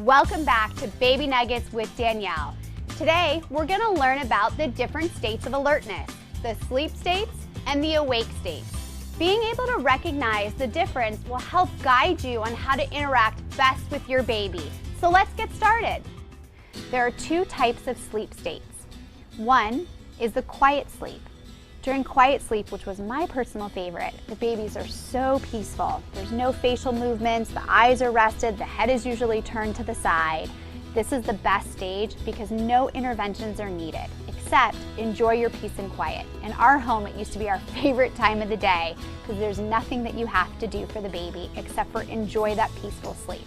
Welcome back to Baby Nuggets with Danielle. Today, we're going to learn about the different states of alertness, the sleep states and the awake states. Being able to recognize the difference will help guide you on how to interact best with your baby. So let's get started. There are two types of sleep states. One is the quiet sleep. During quiet sleep, which was my personal favorite, the babies are so peaceful. There's no facial movements, the eyes are rested, the head is usually turned to the side. This is the best stage because no interventions are needed, except enjoy your peace and quiet. In our home, it used to be our favorite time of the day because there's nothing that you have to do for the baby except for enjoy that peaceful sleep.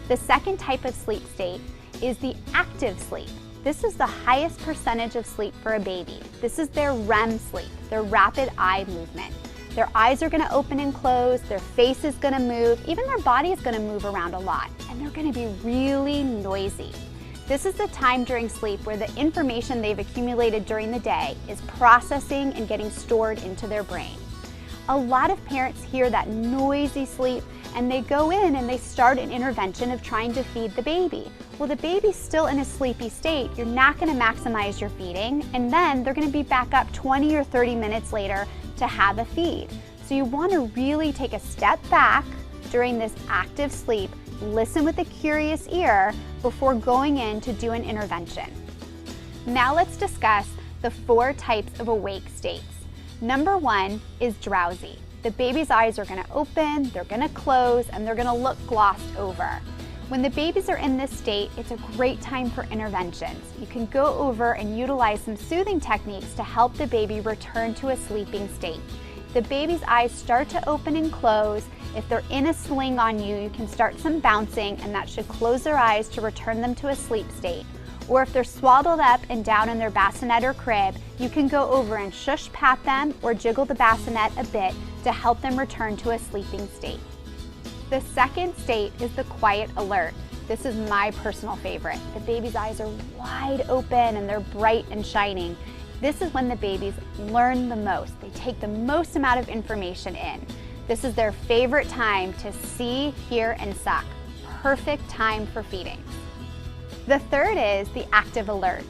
The second type of sleep state is the active sleep. This is the highest percentage of sleep for a baby. This is their REM sleep, their rapid eye movement. Their eyes are going to open and close, their face is going to move, even their body is going to move around a lot, and they're going to be really noisy. This is the time during sleep where the information they've accumulated during the day is processing and getting stored into their brain. A lot of parents hear that noisy sleep and they go in and they start an intervention of trying to feed the baby. Well, the baby's still in a sleepy state. You're not going to maximize your feeding, and then they're going to be back up 20 or 30 minutes later to have a feed. So you want to really take a step back during this active sleep, listen with a curious ear before going in to do an intervention. Now let's discuss the 4 types of awake states. Number 1 is drowsy. The baby's eyes are going to open, they're going to close, and they're going to look glossed over. When the babies are in this state, it's a great time for interventions. You can go over and utilize some soothing techniques to help the baby return to a sleeping state. The baby's eyes start to open and close. If they're in a sling on you, you can start some bouncing, and that should close their eyes to return them to a sleep state. Or if they're swaddled up and down in their bassinet or crib, you can go over and shush pat them or jiggle the bassinet a bit to help them return to a sleeping state. The second state is the quiet alert. This is my personal favorite. The baby's eyes are wide open and they're bright and shining. This is when the babies learn the most. They take the most amount of information in. This is their favorite time to see, hear, and suck. Perfect time for feeding. The third is the active alert.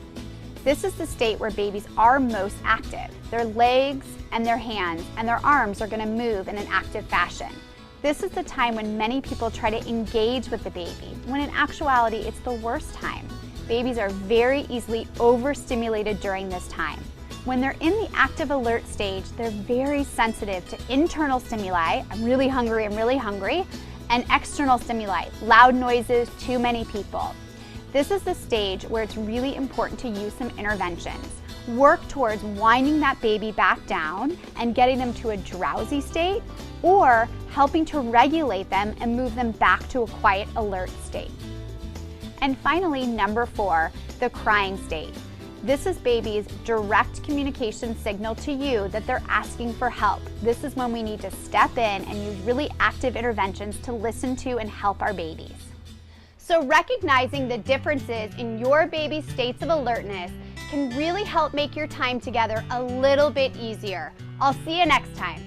This is the state where babies are most active. Their legs and their hands and their arms are going to move in an active fashion. This is the time when many people try to engage with the baby, when in actuality it's the worst time. Babies are very easily overstimulated during this time. When they're in the active alert stage, they're very sensitive to internal stimuli, I'm really hungry, and external stimuli, loud noises, too many people. This is the stage where it's really important to use some interventions. Work towards winding that baby back down and getting them to a drowsy state, or helping to regulate them and move them back to a quiet alert state. And finally, number 4, the crying state. This is baby's direct communication signal to you that they're asking for help. This is when we need to step in and use really active interventions to listen to and help our babies. So recognizing the differences in your baby's states of alertness can really help make your time together a little bit easier. I'll see you next time.